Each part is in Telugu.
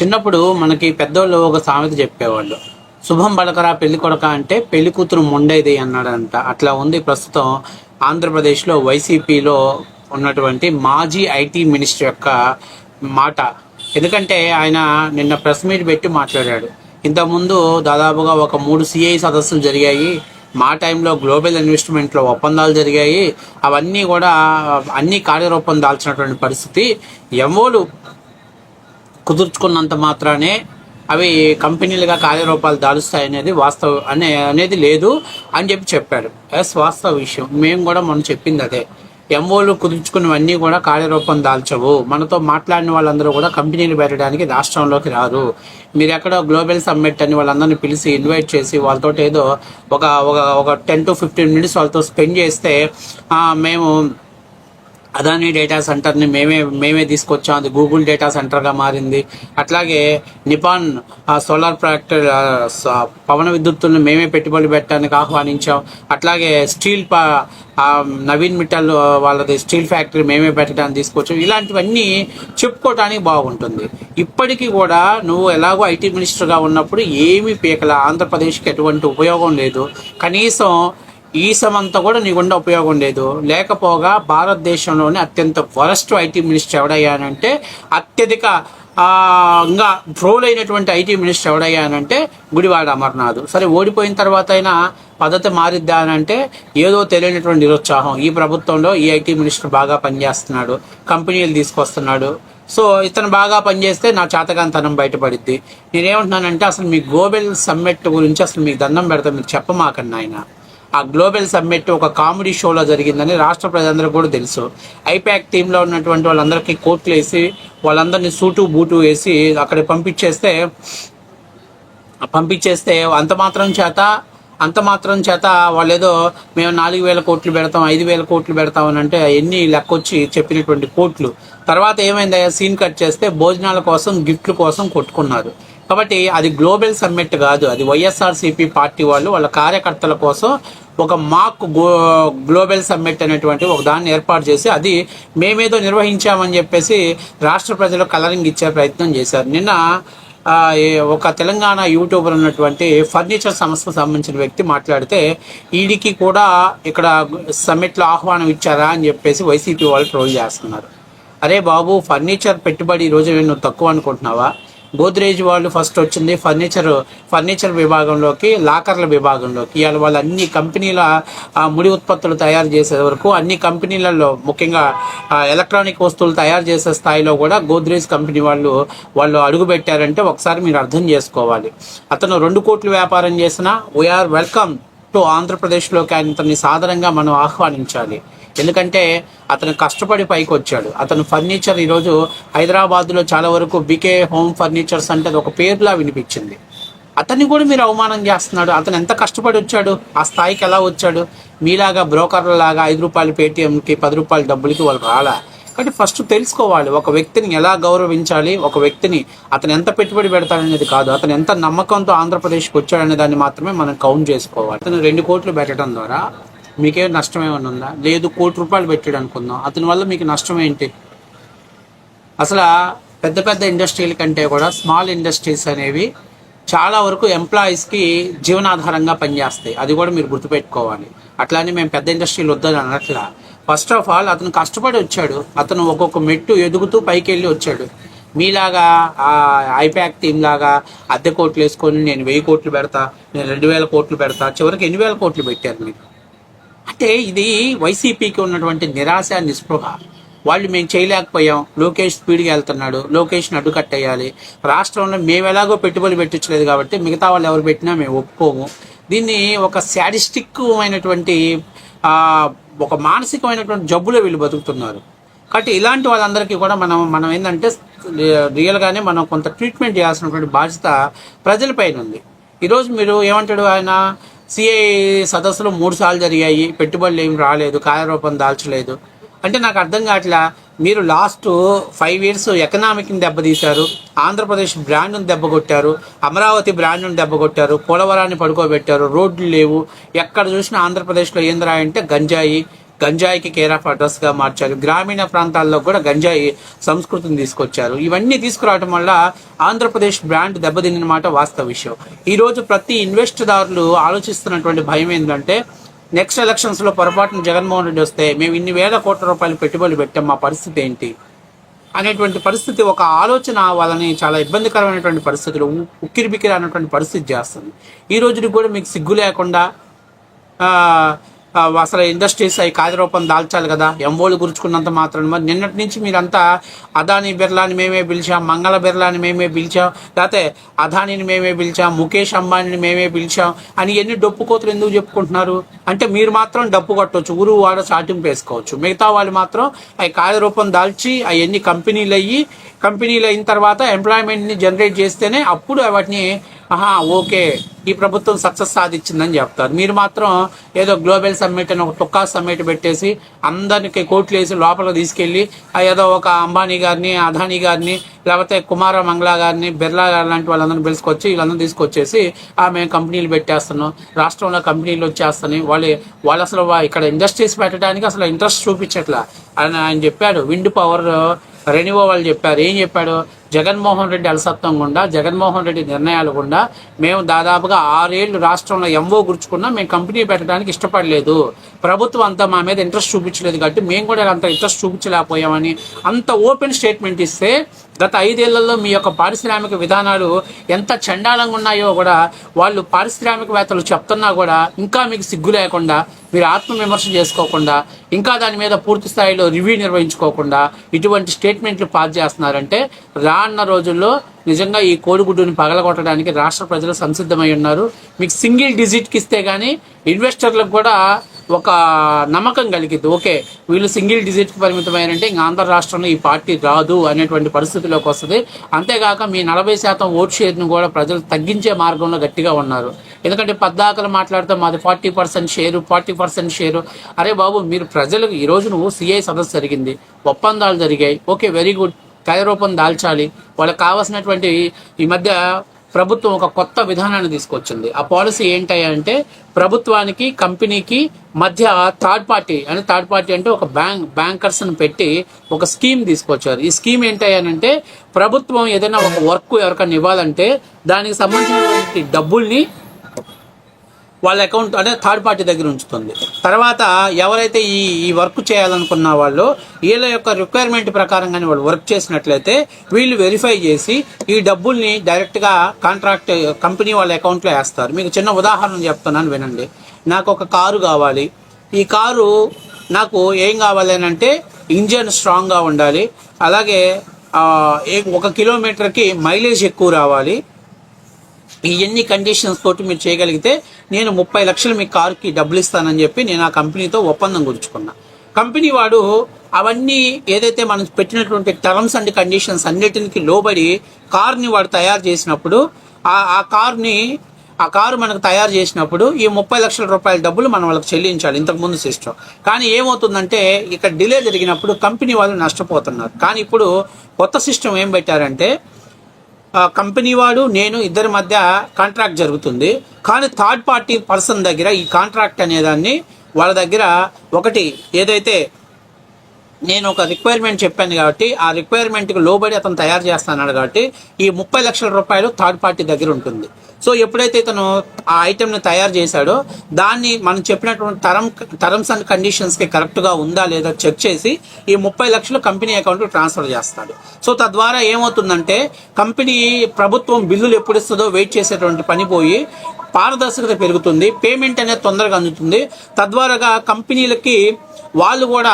చిన్నప్పుడు మనకి పెద్దోళ్ళు ఒక సామెత చెప్పేవాళ్ళు. శుభం పలకరా పెళ్లి కొడక అంటే పెళ్లి కూతురు మొండేది అన్నాడంట. అట్లా ఉంది ప్రస్తుతం ఆంధ్రప్రదేశ్లో వైసీపీలో ఉన్నటువంటి మాజీ ఐటీ మినిస్టర్ యొక్క మాట. ఎందుకంటే ఆయన నిన్న ప్రెస్ మీట్ పెట్టి మాట్లాడాడు. ఇంతకుముందు దాదాపుగా ఒక 3 సిఐ సదస్సులు జరిగాయి. మా టైంలో గ్లోబల్ ఇన్వెస్ట్మెంట్లో ఒప్పందాలు జరిగాయి. అవన్నీ కూడా అన్ని కార్యరూపం దాల్చినటువంటి పరిస్థితి. ఎంఓలు కుదుర్చుకున్నంత మాత్రానే అవి కంపెనీలుగా కార్యరూపాలు దాలుస్తాయనేది వాస్తవం అనేది లేదు అని చెప్పాడు. వాస్తవ విషయం. మేము కూడా మొన్న చెప్పింది అదే. ఎంఓలు కుదుర్చుకున్నవన్నీ కూడా కార్యరూపం దాల్చవు. మనతో మాట్లాడిన వాళ్ళందరూ కూడా కంపెనీలు పెట్టడానికి రాష్ట్రంలోకి రారు. మీరు ఎక్కడో గ్లోబల్ సమ్మిట్ అని వాళ్ళందరినీ పిలిచి ఇన్వైట్ చేసి వాళ్ళతో ఏదో ఒక 10 to 15 minutes వాళ్ళతో స్పెండ్ చేస్తే మేము అదానీ డేటా సెంటర్ని మేమే తీసుకొచ్చాం, అది గూగుల్ డేటా సెంటర్గా మారింది. అట్లాగే నిపాన్ సోలార్ ప్రాజెక్ట్ పవన విద్యుత్తులను మేమే పెట్టుబడి పెట్టడానికి ఆహ్వానించాం. అట్లాగే స్టీల్ నవీన్ మిట్టల్ వాళ్ళది స్టీల్ ఫ్యాక్టరీ మేమే పెట్టడానికి తీసుకొచ్చాం. ఇలాంటివన్నీ చెప్పుకోవటానికి బాగుంటుంది. ఇప్పటికీ కూడా నువ్వు ఎలాగో ఐటీ మినిస్టర్గా ఉన్నప్పుడు ఏమీ పీకల, ఆంధ్రప్రదేశ్కి ఎటువంటి ఉపయోగం లేదు. కనీసం ఈ సమంతా కూడా నీకుండా ఉపయోగం లేదు. లేకపోగా భారతదేశంలోనే అత్యంత వరస్ట్ ఐటీ మినిస్టర్ ఎవడయ్యానంటే, అత్యధిక ఇంకా ట్రోల్ అయినటువంటి ఐటీ మినిస్టర్ ఎవడయ్యానంటే గుడివాడ అమర్నాథ్. సరే, ఓడిపోయిన తర్వాత అయినా పద్ధతి మారిద్దా అని అంటే ఏదో తెలియనటువంటి నిరుత్సాహం. ఈ ప్రభుత్వంలో ఈ ఐటీ మినిస్టర్ బాగా పనిచేస్తున్నాడు, కంపెనీలు తీసుకొస్తున్నాడు, సో ఇతను బాగా పనిచేస్తే నా చేతగాంతనం బయటపడిద్ది. నేనేమంటున్నానంటే, అసలు మీ గ్లోబల్ సమ్మిట్ గురించి అసలు మీకు దండం పెడతా, మీరు చెప్పమాకండి ఆయన. ఆ గ్లోబల్ సమ్మిట్ ఒక కామెడీ షోలో జరిగిందని రాష్ట్ర ప్రజలందరూ కూడా తెలుసు. ఐపాక్ టీంలో ఉన్నటువంటి వాళ్ళందరికీ కోట్లు వేసి వాళ్ళందరినీ సూటు బూటు వేసి అక్కడ పంపించేస్తే అంత మాత్రం చేత వాళ్ళు ఏదో మేము 4,000 కోట్లు పెడతాం, 5,000 కోట్లు పెడతాం అని అంటే ఎన్ని లెక్కొచ్చి చెప్పినటువంటి కోట్లు. తర్వాత ఏమైంది, సీన్ కట్ చేస్తే భోజనాల కోసం గిఫ్ట్ల కోసం కొట్టుకున్నారు. కాబట్టి అది గ్లోబల్ సమ్మిట్ కాదు, అది వైఎస్ఆర్సీపీ పార్టీ వాళ్ళ కార్యకర్తల కోసం ఒక మాక్ గ్లోబల్ సమ్మిట్ అనేటువంటి ఒక దాన్ని ఏర్పాటు చేసి అది మేమేదో నిర్వహించామని చెప్పేసి రాష్ట్ర ప్రజలు కలరింగ్ ఇచ్చే ప్రయత్నం చేశారు. నిన్న ఒక తెలంగాణ యూట్యూబర్ ఉన్నటువంటి ఫర్నిచర్ సంస్థకు సంబంధించిన వ్యక్తి మాట్లాడితే, ఈడికి కూడా ఇక్కడ సమ్మిట్లో ఆహ్వానం ఇచ్చారా అని చెప్పేసి వైసీపీ వాళ్ళు ట్రోల్ చేస్తున్నారు. అరే బాబు, ఫర్నిచర్ పెట్టుబడి ఈరోజు నువ్వు తక్కువ అనుకుంటున్నావా? గోద్రేజ్ వాళ్ళు ఫస్ట్ వచ్చింది ఫర్నిచర్ విభాగంలోకి, లాకర్ల విభాగంలోకి. ఇవాళ వాళ్ళు అన్ని కంపెనీల ముడి ఉత్పత్తులు తయారు చేసే వరకు అన్ని కంపెనీలలో, ముఖ్యంగా ఎలక్ట్రానిక్ వస్తువులు తయారు చేసే స్థాయిలో కూడా గోద్రేజ్ కంపెనీ వాళ్ళు అడుగు పెట్టారంటే ఒకసారి మీరు అర్థం చేసుకోవాలి. అతను 2 కోట్ల వ్యాపారం చేసినా వీఆర్ వెల్కమ్ టు ఆంధ్రప్రదేశ్లోకి అతన్ని సాధారణంగా మనం ఆహ్వానించాలి. ఎందుకంటే అతను కష్టపడి పైకి వచ్చాడు. అతను ఫర్నిచర్ ఈరోజు హైదరాబాద్లో చాలా వరకు బీకే హోమ్ ఫర్నిచర్స్ అంటే ఒక పేరులా వినిపించింది. అతన్ని కూడా మీరు అవమానం చేస్తున్నాడు. అతను ఎంత కష్టపడి వచ్చాడు, ఆ స్థాయికి ఎలా వచ్చాడు? మీలాగా బ్రోకర్లలాగా 5 రూపాయలు పేటిఎంకి 10 రూపాయల డబ్బులకి వాళ్ళు రాలా. కాబట్టి ఫస్ట్ తెలుసుకోవాలి, ఒక వ్యక్తిని ఎలా గౌరవించాలి, ఒక వ్యక్తిని అతను ఎంత పెట్టుబడి పెడతాడనేది కాదు, అతను ఎంత నమ్మకంతో ఆంధ్రప్రదేశ్కి వచ్చాడనే దాన్ని మాత్రమే మనం కౌంట్ చేసుకోవాలి. అతను 2 కోట్లు పెట్టడం ద్వారా మీకే నష్టం ఏమైనా ఉందా? లేదు, 1 కోటి రూపాయలు పెట్టాడు అనుకుందాం, అతని వల్ల మీకు నష్టం ఏంటి? అసలు పెద్ద ఇండస్ట్రీల కంటే కూడా స్మాల్ ఇండస్ట్రీస్ అనేవి చాలా వరకు ఎంప్లాయీస్కి జీవనాధారంగా పనిచేస్తాయి. అది కూడా మీరు గుర్తుపెట్టుకోవాలి. అట్లానే మేము పెద్ద ఇండస్ట్రీలు వద్దని అనట్లా. ఫస్ట్ ఆఫ్ ఆల్ అతను కష్టపడి వచ్చాడు. అతను ఒక్కొక్క మెట్టు ఎదుగుతూ పైకి వెళ్ళి వచ్చాడు. మీలాగా ఐపాక్ టీం లాగా అద్దె కోట్లు వేసుకొని నేను 1000 కోట్లు పెడతా, నేను 2,000 కోట్లు పెడతా, చివరికి 8,000 కోట్లు పెట్టారు మీరు. అంటే ఇది వైసీపీకి ఉన్నటువంటి నిరాశ, నిస్పృహ. వాళ్ళు మేము చేయలేకపోయాం, లోకేష్ స్పీడ్గా వెళ్తున్నాడు, లోకేష్ని అడ్డుకట్టేయాలి, రాష్ట్రంలో మేము ఎలాగో పెట్టుబడి పెట్టించలేదు కాబట్టి మిగతా వాళ్ళు ఎవరు పెట్టినా మేము ఒప్పుకోము. దీన్ని ఒక శాడిస్టిక్ అయినటువంటి ఒక మానసికమైనటువంటి జబ్బులో వీళ్ళు బతుకుతున్నారు. కాబట్టి ఇలాంటి వాళ్ళందరికీ కూడా మనం ఏంటంటే రియల్గానే మనం కొంత ట్రీట్మెంట్ చేయాల్సినటువంటి బాధ్యత ప్రజలపైన ఉంది. ఈరోజు మీరు ఏమంటాడు, ఆయన సిఐ సదస్సులు 3 సార్లు జరిగాయి, పెట్టుబడులు ఏమి రాలేదు, కార్యరూపం దాల్చలేదు అంటే నాకు అర్థం కావట్లా. మీరు లాస్ట్ 5 years ఎకనామిక్ని దెబ్బతీశారు, ఆంధ్రప్రదేశ్ బ్రాండ్ను దెబ్బకొట్టారు, అమరావతి బ్రాండ్ను దెబ్బకొట్టారు, పోలవరాన్ని పడుకోబెట్టారు, రోడ్లు లేవు, ఎక్కడ చూసినా ఆంధ్రప్రదేశ్లో ఏందిరా అంటే గంజాయి, గంజాయికి కేర్ ఆఫ్ అడ్రస్ గా మార్చారు. గ్రామీణ ప్రాంతాల్లో కూడా గంజాయి సంస్కృతిని తీసుకొచ్చారు. ఇవన్నీ తీసుకురావడం వల్ల ఆంధ్రప్రదేశ్ బ్రాండ్ దెబ్బతిన్న మాట వాస్తవ విషయం. ఈ రోజు ప్రతి ఇన్వెస్టర్దారులు ఆలోచిస్తున్నటువంటి భయం ఏంటంటే, నెక్స్ట్ ఎలక్షన్స్ లో పొరపాటున జగన్మోహన్ రెడ్డి వస్తే మేము ఇన్ని వేల కోట్ల రూపాయలు పెట్టుబడులు పెట్టాం, మా పరిస్థితి ఏంటి అనేటువంటి పరిస్థితి, ఒక ఆలోచన వాళ్ళని చాలా ఇబ్బందికరమైనటువంటి పరిస్థితులు, ఉక్కిరిబిక్కిరి అనేటువంటి పరిస్థితి చేస్తుంది. ఈ రోజుకి కూడా మీకు సిగ్గు లేకుండా అసలు ఇండస్ట్రీస్ అవి కార్యరూపం దాల్చాలి కదా, ఎంఓలు గురుచుకున్నంత మాత్రం. మరి నిన్నటి నుంచి మీరంతా అదానీ బిర్లాని మేమే పిలిచాం, మంగళ బిర్లాని మేమే పిలిచాం, లేకపోతే అదానీని మేమే పిలిచాం, ముఖేష్ అంబానీని మేమే పిలిచాం అని ఎన్ని డప్పు కోతులు ఎందుకు చెప్పుకుంటున్నారు అంటే, మీరు మాత్రం డప్పు కొట్టవచ్చు, ఊరు వాడ చాటింపు వేసుకోవచ్చు, మిగతా వాళ్ళు మాత్రం అవి కార్యరూపం దాల్చి అవన్నీ కంపెనీలు అయిన తర్వాత ఎంప్లాయ్మెంట్ని జనరేట్ చేస్తేనే అప్పుడు వాటిని ఓకే ఈ ప్రభుత్వం సక్సెస్ సాధించిందని చెప్తారు. మీరు మాత్రం ఏదో గ్లోబల్ సమ్మిట్ అని ఒక టుక్కా సమ్మిట్ పెట్టేసి అందరికి కోట్లు వేసి లోపల తీసుకెళ్లి ఏదో ఒక అంబానీ గారిని, అదానీ గారిని, లేకపోతే కుమార మంగళ గారిని, బిర్లా గారి లాంటి వాళ్ళందరినీ పిలుచుకొచ్చి వీళ్ళందరూ తీసుకొచ్చేసి మేము కంపెనీలు పెట్టేస్తున్నాం, రాష్ట్రంలో కంపెనీలు వచ్చేస్తున్నాయి, వాళ్ళు అసలు ఇక్కడ ఇండస్ట్రీస్ పెట్టడానికి అసలు ఇంట్రెస్ట్ చూపించట్లా అని ఆయన చెప్పాడు. విండ్ పవర్ రెన్యూవల్ చెప్పారు. ఏం చెప్పాడు? జగన్మోహన్ రెడ్డి అలసత్వం గుండా, జగన్మోహన్ రెడ్డి నిర్ణయాలు గుండా మేము దాదాపుగా 6 ఏళ్ళు రాష్ట్రంలో ఎంఓ గుర్చుకున్నా మేము కంపెనీ పెట్టడానికి ఇష్టపడలేదు, ప్రభుత్వం అంతా మా మీద ఇంట్రెస్ట్ చూపించలేదు కాబట్టి మేము కూడా అంత ఇంట్రెస్ట్ చూపించలేకపోయామని అంత ఓపెన్ స్టేట్మెంట్ ఇస్తే, గత 5 ఏళ్లలో మీ యొక్క పారిశ్రామిక విధానాలు ఎంత చండాలంగా ఉన్నాయో కూడా వాళ్ళు పారిశ్రామికవేత్తలు చెప్తున్నా కూడా ఇంకా మీకు సిగ్గు లేకుండా, మీరు ఆత్మవిమర్శ చేసుకోకుండా, ఇంకా దాని మీద పూర్తి స్థాయిలో రివ్యూ నిర్వహించుకోకుండా ఇటువంటి స్టేట్మెంట్లు పాస్ చేస్తున్నారంటే, రానున్న రోజుల్లో నిజంగా ఈ కోడిగుడ్డుని పగలగొట్టడానికి రాష్ట్ర ప్రజలు సంసిద్ధమై ఉన్నారు. మీకు సింగిల్ డిజిట్కి ఇస్తే కానీ ఇన్వెస్టర్లకు కూడా ఒక నమ్మకం కలిగిద్ది. ఓకే, వీళ్ళు సింగిల్ డిజిట్కి పరిమితమైనంటే ఇంకా ఆంధ్ర రాష్ట్రంలో ఈ పార్టీ రాదు అనేటువంటి పరిస్థితిలోకి వస్తుంది. అంతేగాక మీ 40% ఓట్ షేర్ను కూడా ప్రజలు తగ్గించే మార్గంలో గట్టిగా ఉన్నారు. ఎందుకంటే పద్దాకలు మాట్లాడితే మాది 40% షేరు. అరే బాబు, మీరు ప్రజలకు ఈరోజు నువ్వు సిఐ సదస్సు జరిగింది, ఒప్పందాలు జరిగాయి, ఓకే వెరీ గుడ్, కార్యరూపం దాల్చాలి. వాళ్ళకి కావాల్సినటువంటి ఈ మధ్య ప్రభుత్వం ఒక కొత్త విధానాన్ని తీసుకొచ్చింది. ఆ పాలసీ ఏంటంటే, ప్రభుత్వానికి కంపెనీకి మధ్య థర్డ్ పార్టీ అంటే ఒక బ్యాంకర్స్ని పెట్టి ఒక స్కీమ్ తీసుకొచ్చారు. ఈ స్కీమ్ ఏంటంటే, ప్రభుత్వం ఏదైనా ఒక వర్క్ ఎవరికైనా ఇవ్వాలంటే దానికి సంబంధించినటువంటి డబ్బుల్ని వాళ్ళ అకౌంట్ అంటే థర్డ్ పార్టీ దగ్గర ఉంచుతుంది. తర్వాత ఎవరైతే ఈ వర్క్ చేయాలనుకున్న వాళ్ళు వీళ్ళ యొక్క రిక్వైర్మెంట్ ప్రకారంగానే వాళ్ళు వర్క్ చేసినట్లయితే వీళ్ళు వెరిఫై చేసి ఈ డబ్బుల్ని డైరెక్ట్గా కాంట్రాక్ట్ కంపెనీ వాళ్ళ అకౌంట్లో వేస్తారు. మీకు చిన్న ఉదాహరణ చెప్తున్నాను వినండి. నాకు ఒక కారు కావాలి. ఈ కారు నాకు ఏం కావాలి అంటే ఇంజన్ స్ట్రాంగ్గా ఉండాలి, అలాగే 1 కిలోమీటర్కి మైలేజ్ ఎక్కువ రావాలి. ఇవన్నీ కండిషన్స్ తోటి మీరు చేయగలిగితే నేను 30 లక్షలు మీ కారుకి డబ్బులు ఇస్తానని చెప్పి నేను ఆ కంపెనీతో ఒప్పందం కుదుర్చుకున్నా. కంపెనీ వాడు అవన్నీ ఏదైతే మనం పెట్టినటువంటి టర్మ్స్ అండ్ కండిషన్స్ అన్నిటికి లోబడి కార్ని వాడు తయారు చేసినప్పుడు ఆ కారు మనకు తయారు చేసినప్పుడు ఈ 30 లక్షల రూపాయల డబ్బులు మనం వాళ్ళకి చెల్లించాలి, ఇంతకుముందు సిస్టమ్. కానీ ఏమవుతుందంటే ఇక్కడ డిలే జరిగినప్పుడు కంపెనీ వాళ్ళు నష్టపోతున్నారు. కానీ ఇప్పుడు కొత్త సిస్టమ్ ఏం పెట్టారంటే, కంపెనీ వాడు నేను ఇద్దరి మధ్య కాంట్రాక్ట్ జరుగుతుంది. కానీ థర్డ్ పార్టీ పర్సన్ దగ్గర ఈ కాంట్రాక్ట్ అనేదాన్ని వాళ్ళ దగ్గర ఒకటి ఏదైతే నేను ఒక రిక్వైర్మెంట్ చెప్పాను కాబట్టి ఆ రిక్వైర్మెంట్కి లోబడి అతను తయారు చేస్తాన్నాడు కాబట్టి ఈ 30 లక్షల రూపాయలు థర్డ్ పార్టీ దగ్గర ఉంటుంది. సో ఎప్పుడైతే ఇతను ఆ ఐటెంని తయారు చేశాడో దాన్ని మనం చెప్పినటువంటి టర్మ్స్ అండ్ కండిషన్స్కి కరెక్ట్గా ఉందా లేదా చెక్ చేసి ఈ 30 లక్షలు కంపెనీ అకౌంట్కి ట్రాన్స్ఫర్ చేస్తాడు. సో తద్వారా ఏమవుతుందంటే కంపెనీ ప్రభుత్వం బిల్లులు ఎప్పుడు ఇస్తుందో వెయిట్ చేసేటువంటి పని పోయి పారదర్శకత పెరుగుతుంది, పేమెంట్ అనేది తొందరగా అందుతుంది. తద్వారాగా కంపెనీలకి వాళ్ళు కూడా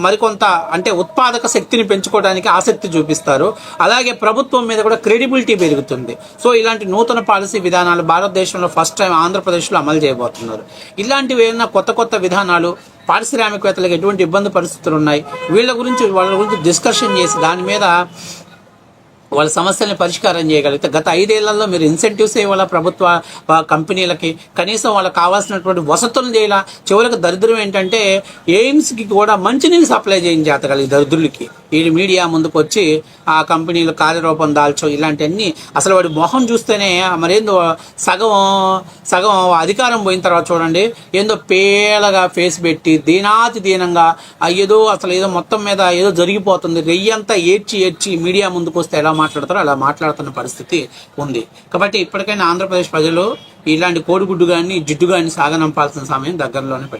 మరికొంత అంటే ఉత్పాదక శక్తిని పెంచుకోవడానికి ఆసక్తి చూపిస్తారు. అలాగే ప్రభుత్వం మీద కూడా క్రెడిబిలిటీ పెరుగుతుంది. సో ఇలాంటి నూతన పాలసీ విధానాలు భారతదేశంలో ఫస్ట్ టైం ఆంధ్రప్రదేశ్లో అమలు చేయబోతున్నారు. ఇలాంటివి ఏమైనా కొత్త విధానాలు పారిశ్రామికవేత్తలకు ఎటువంటి ఇబ్బంది పరిస్థితులు ఉన్నాయి వాళ్ళ గురించి డిస్కషన్ చేసి దాని మీద వాళ్ళ సమస్యల్ని పరిష్కారం చేయగలిగితే గత 5 ఏళ్లలో మీరు ఇన్సెంటివ్స్ ఇవ్వాల ప్రభుత్వ కంపెనీలకి, కనీసం వాళ్ళకి కావాల్సినటువంటి వసతులు చేయాల. చివరికి దరిద్రం ఏంటంటే ఎయిమ్స్కి కూడా మంచినీళ్ళు సప్లై చేయించేతగలి దరిద్రులకి ఈ మీడియా ముందుకు వచ్చి ఆ కంపెనీలు కార్యరూపం దాల్చో ఇలాంటివన్నీ. అసలు వాడి మొహం చూస్తేనే మరేందో సగం అధికారం పోయిన తర్వాత చూడండి ఏందో పేలగా ఫేస్ పెట్టి దీనంగా ఏదో అసలు ఏదో మొత్తం మీద ఏదో జరిగిపోతుంది రెయ్యంతా ఏడ్చి మీడియా ముందుకు వస్తే ఎలా మాట్లాడతారో అలా మాట్లాడుతున్న పరిస్థితి ఉంది. కాబట్టి ఇప్పటికైనా ఆంధ్రప్రదేశ్ ప్రజలు ఇలాంటి కోడిగుడ్డు కానీ జిడ్డు కానీ సాగనంపాల్సిన సమయం దగ్గరలోనే